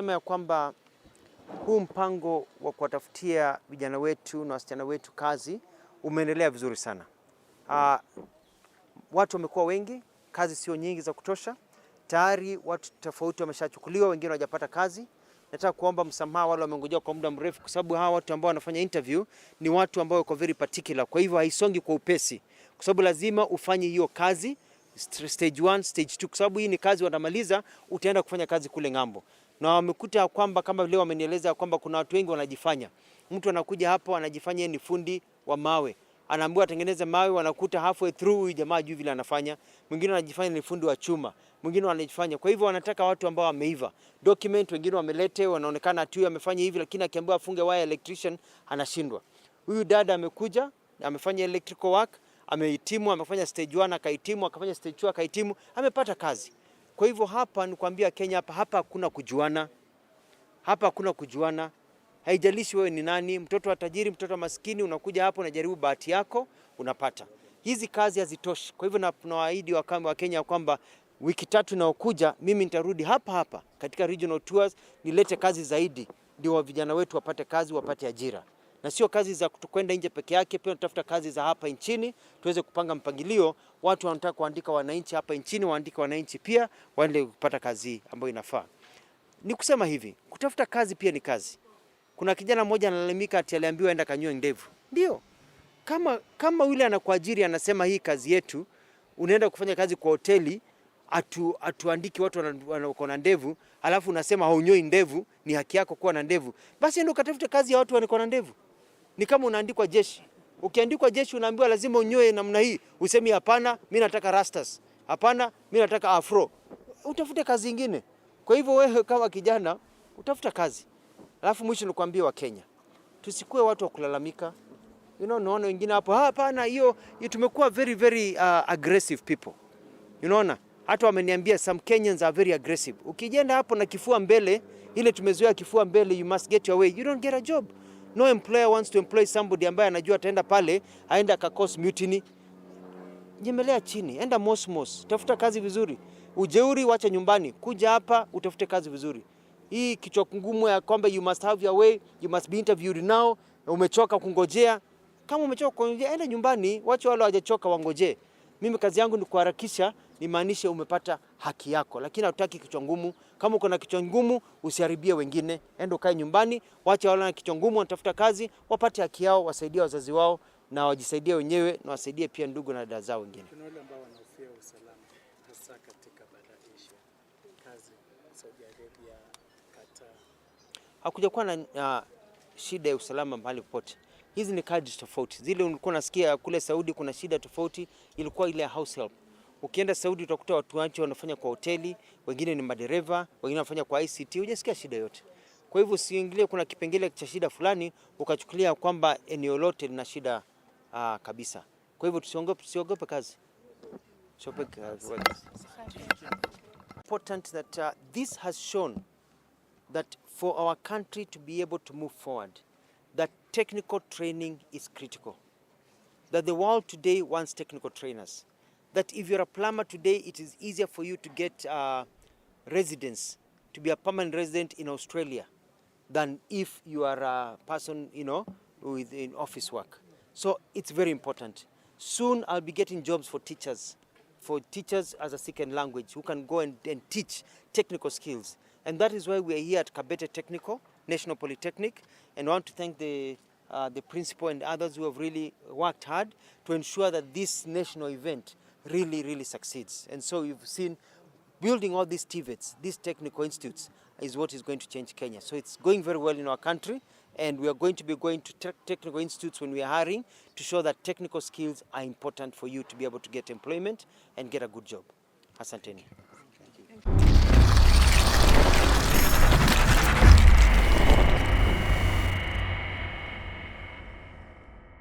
kusema ya kwamba huu mpango wa kuwatafutia vijana wetu na wasichana wetu kazi umeendelea vizuri sana. Watu wamekuwa wengi, kazi sio nyingi za kutosha. Tayari watu tofauti wameshachukuliwa, wengine hawajapata kazi. Nataka kuomba msamaha wale wamengojea kwa muda mrefu, kwa sababu hawa watu ambao wanafanya interview ni watu ambao wako very particular. Kwa hivyo haisongi kwa upesi, kwa sababu lazima ufanye hiyo kazi stage 1, stage 2, kwa sababu hii ni kazi wanamaliza, utaenda kufanya kazi kule ng'ambo. Na wamekuta kwamba kama leo wamenieleza kwamba kuna watu wengi wanajifanya. Mtu anakuja hapo anajifanya ni fundi wa mawe. Anaambiwa atengeneze mawe, wanakuta halfway through huyu jamaa juu vile anafanya. Mwingine anajifanya ni fundi wa chuma. Mwingine anajifanya. Kwa hivyo wanataka watu ambao wameiva. Document wengine wamelete, wanaonekana tu amefanya hivi, lakini akiambiwa afunge wire electrician anashindwa. Huyu dada amekuja, amefanya electrical work, amehitimu, amefanya stage 1 akahitimu, akafanya stage 2 akahitimu, amepata kazi. Kwa hivyo hapa ni kuambia Kenya hapa hakuna kujuana. Hapa hakuna kujuana. Haijalishi wewe ni nani, mtoto wa tajiri, mtoto wa maskini, unakuja hapo unajaribu bahati yako, unapata. Hizi kazi hazitoshi. Kwa hivyo nawaahidi wa Kenya kwamba wiki 3 inayokuja mimi nitarudi hapa katika regional tours, nilete kazi zaidi ndio vijana wetu wapate kazi, wapate ajira. Na sio kazi za kwenda nje peke yake, pia tunatafuta kazi za hapa nchini, tuweze kupanga mpangilio. Watu wanataka kuandika wananchi hapa nchini, waandike wananchi pia waende kupata kazi ambayo inafaa. Ni kusema hivi, kutafuta kazi pia ni kazi. Kuna kijana mmoja analalamika ati aliambiwa aenda kanyoe ndevu. Ndio. Kama yule anakuajiri anasema hii kazi yetu, unaenda kufanya kazi kwa hoteli, atuandiki watu wanakuwa na ndevu, alafu unasema haunyoi ndevu, ni haki yako kuwa na ndevu. Basi ndio katafute kazi ya watu wanakuwa na ndevu. Ni kama unaandikwa jeshi. Ukiandikwa jeshi unaambiwa lazima unyoe namna hii. Usemi hapana, mimi nataka rastas. Hapana, mimi nataka afro. Utafute kazi nyingine. Kwa hivyo wewe kama kijana utafuta kazi. Alafu mwisho nikwambie wa Kenya, tusikue watu wa kulalamika. Naona wengine hapo hapana, hiyo tumekuwa very aggressive people. Hata wameniambia some Kenyans are very aggressive. Ukijenda hapo na kifua mbele, ile tumezoea kifua mbele, you must get your way. You don't get a job. No employer wants to employ somebody ambaye anajua ataenda pale, aenda akakos mutiny. Nyemelea chini, enda mosmos, tafuta kazi vizuri. Ujeuri wacha nyumbani, kuja hapa utafute kazi vizuri. Hii kichwa ngumu ya kwamba you must have your way, you must be interviewed now, umechoka kungojea. Kama umechoka kungojea, enda nyumbani, wacha wale hawajachoka wangojee. Mimi kazi yangu ni kuharakisha, nimaanishe umepata haki yako, lakini hutaki kichwa ngumu. Kama uko na kichwa ngumu, usiharibie wengine. Enda ukae nyumbani, wacha wale na kichwa ngumu wanatafuta kazi, wapate haki yao, wasaidie wazazi wao na wajisaidie wenyewe na wasaidie pia ndugu na dada zao wengine. Kuna wale ambao wanahofia usalama hasa katika bara la Asia. Kazi Saudi Arabia, Qatar. Hakuja kuwa na shida ya usalama mahali popote. Hizi ni kazi tofauti. Zile ulikuwa unasikia kule Saudi kuna shida tofauti, ilikuwa ile house help. Ukienda Saudi utakuta watu wachache wanafanya kwa hoteli, wengine ni madereva, wengine wanafanya kwa ICT, hujasikia shida yote. Kwa hivyo usiingilie kuna kipengele cha shida fulani ukachukulia kwamba eneo lote lina shida kabisa. Kwa hivyo tusiogope kazi. Important that this has shown that for our country to be able to move forward, that technical training is critical. That the world today wants technical trainers. That if you're a plumber today, it is easier for you to get residence, to be a permanent resident in Australia, than if you are a person, with in office work. So it's very important. Soon I'll be getting jobs for teachers as a second language who can go and teach technical skills. And that is why we are here at Kabete Technical, National Polytechnic, and I want to thank the principal and others who have really worked hard to ensure that this national event really succeeds. And so you've seen building all these TVETs, these technical institutes, is what is going to change Kenya. So it's going very well in our country, and we are going to be going to technical institutes when we are hiring to show that technical skills are important for you to be able to get employment and get a good job. Asanteni.